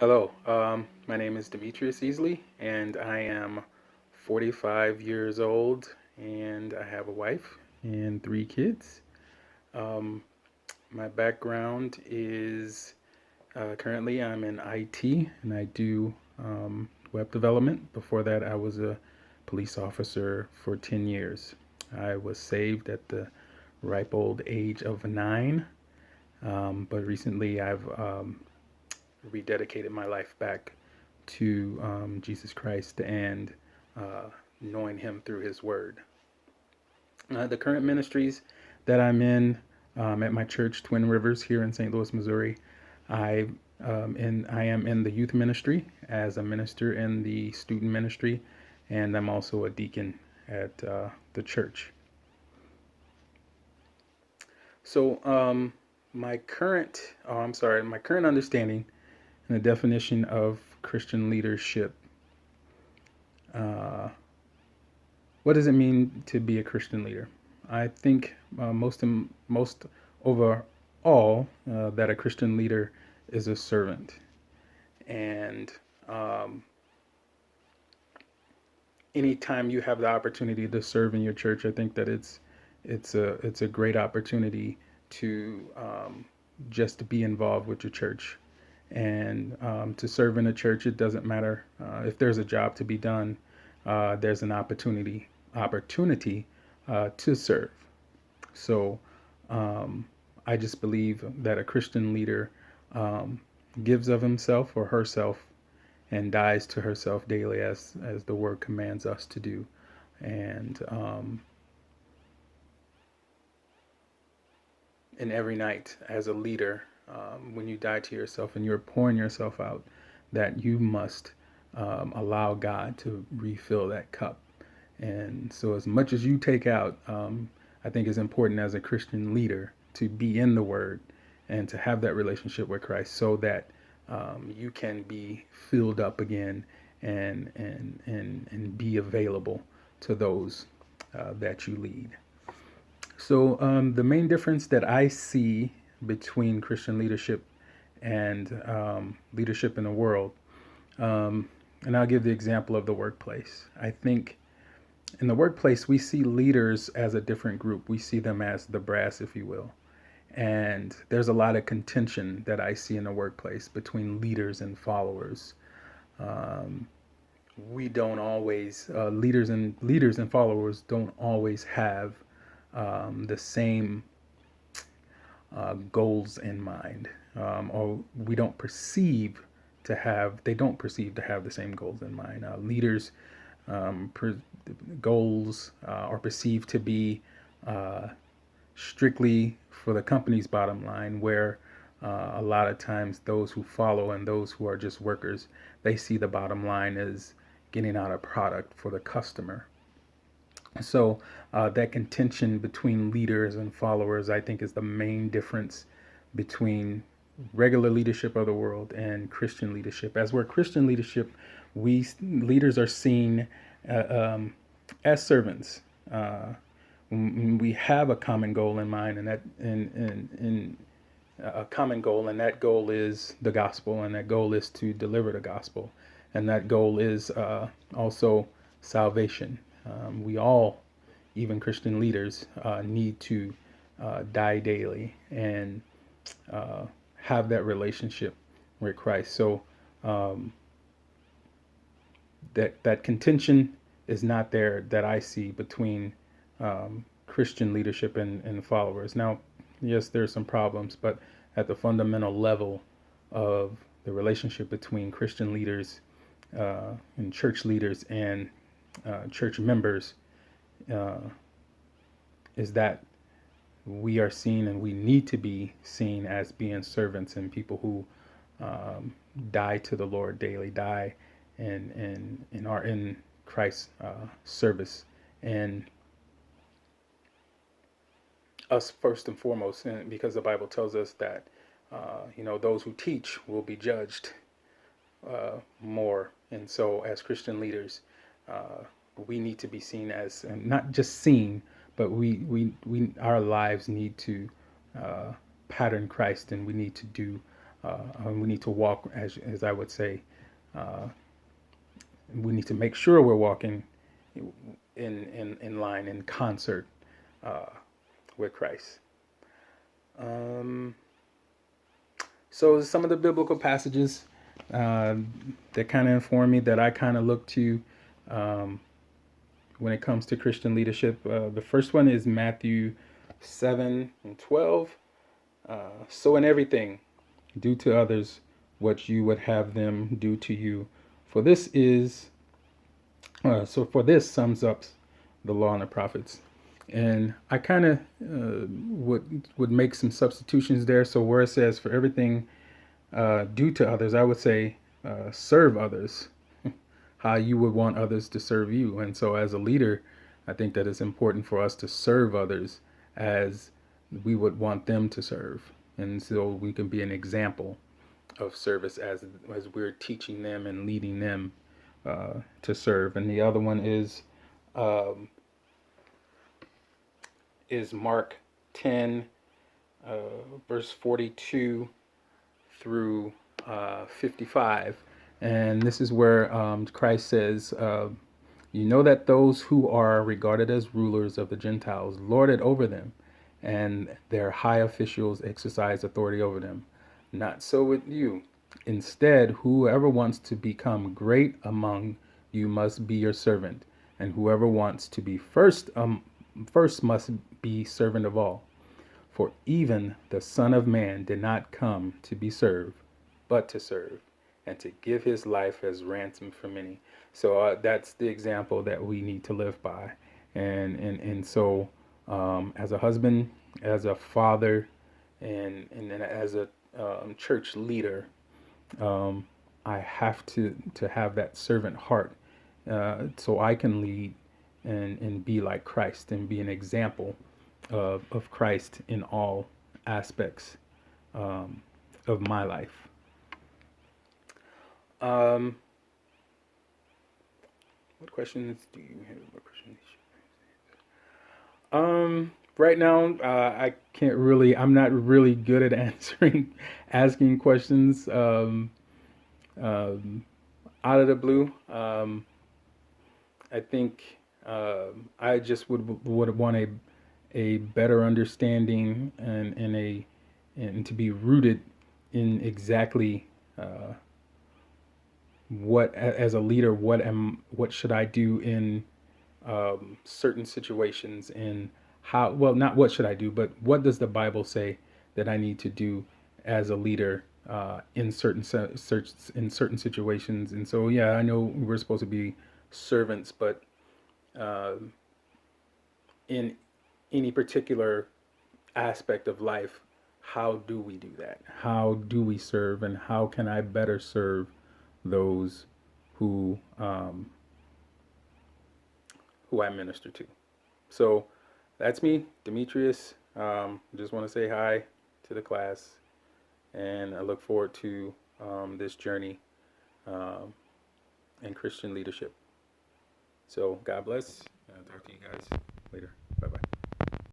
Hello, my name is Demetrius Easley, and I am 45 years old, and I have a wife and three kids. Um, my background is currently I'm in IT, and I do web development. Before that, I was a police officer for 10 years. I was saved at the ripe old age of 9, but recently I've rededicated my life back to Jesus Christ and uh, knowing Him through His Word. The current ministries that I'm in at my church, Twin Rivers, here in St. Louis, Missouri, I I am in the youth ministry as a minister in the student ministry, and I'm also a deacon at the church. So, my current understanding and the definition of Christian leadership. Uh, what does it mean to be a Christian leader? I think most overall that a Christian leader is a servant, and um, anytime you have the opportunity to serve in your church, I think that it's a great opportunity to just be involved with your church and to serve in a church. It doesn't matter if there's a job to be done. There's an opportunity to serve. So um, I just believe that a Christian leader um, gives of himself or herself and dies to herself daily as the word commands us to do. And every night as a leader, when you die to yourself and you're pouring yourself out, that you must allow God to refill that cup. And so, as much as you take out, I think it's important as a Christian leader to be in the Word and to have that relationship with Christ, so that you can be filled up again and be available to those that you lead. So, the main difference that I see between Christian leadership and leadership in the world, um, and I'll give the example of the workplace. I think in the workplace, we see leaders as a different group. We see them as the brass, if you will. And there's a lot of contention that I see in the workplace between leaders and followers. Um, we don't always leaders and followers don't always have the same goals in mind, or we don't perceive to have they don't perceive to have the same goals in mind. Leaders per, goals are perceived to be uh, strictly for the company's bottom line, where a lot of times those who follow and those who are just workers, they see the bottom line as getting out a product for the customer. So that contention between leaders and followers, I think, is the main difference between regular leadership of the world and Christian leadership. As we're Christian leadership, we leaders are seen uh, um, as servants. We have a common goal in mind, and that in a common goal, and that goal is the gospel, and that goal is to deliver the gospel, and that goal is also salvation. We all, even Christian leaders, need to die daily and uh, have that relationship with Christ. So um, that contention is not there that I see between Christian leadership and followers. Now, yes, there's some problems, but at the fundamental level of the relationship between Christian leaders and church leaders and church members uh, is that we are seen and we need to be seen as being servants and people who um, die to the Lord daily, die and are in Christ's service. And us first and foremost, and because the Bible tells us that those who teach will be judged more. And so, as Christian leaders, uh, we need to be seen as, and not just seen, but we our lives need to uh, pattern Christ, and we need to do we need to walk, as I would say, we need to make sure we're walking in line, in concert uh, with Christ. Um, so some of the biblical passages uh, that kind of inform me, that I kind of look to um, when it comes to Christian leadership. The first one is Matthew 7:12. So in everything, do to others what you would have them do to you. For this is for this sums up the law and the prophets. And I kind of would make some substitutions there. So where it says for everything do to others, I would say serve others how you would want others to serve you. And so as a leader, I think that it's important for us to serve others as we would want them to serve. And so we can be an example of service as we're teaching them and leading them to serve. And the other one um, is Mark 10, uh, verse 42 through 55. And this is where Christ says, you know that those who are regarded as rulers of the Gentiles lord it over them, and their high officials exercise authority over them. Not so with you. Instead, whoever wants to become great among you must be your servant, and whoever wants to be first must be servant of all. For even the Son of Man did not come to be served, but to serve, and to give his life as ransom for many. So that's the example that we need to live by. And so, as a husband, as a father, and then as a church leader, I have to have that servant heart, so I can lead and be like Christ and be an example of Christ in all aspects of my life. Um, what questions do you have? What questions? Right now, I can't really. I'm not really good at answering, asking questions um, out of the blue. I think I just would want a better understanding and to be rooted in exactly what, as a leader, what should I do in certain situations, and how, well, not what should I do, but what does the Bible say that I need to do as a leader in in certain situations. And so yeah, I know we're supposed to be servants, but uh, in any particular aspect of life, how do we do that? How do we serve, and how can I better serve those who who I minister to? So that's me, Demetrius. Just want to say hi to the class, and I look forward to this journey um, in Christian leadership. So God bless. I'll talk to you guys later.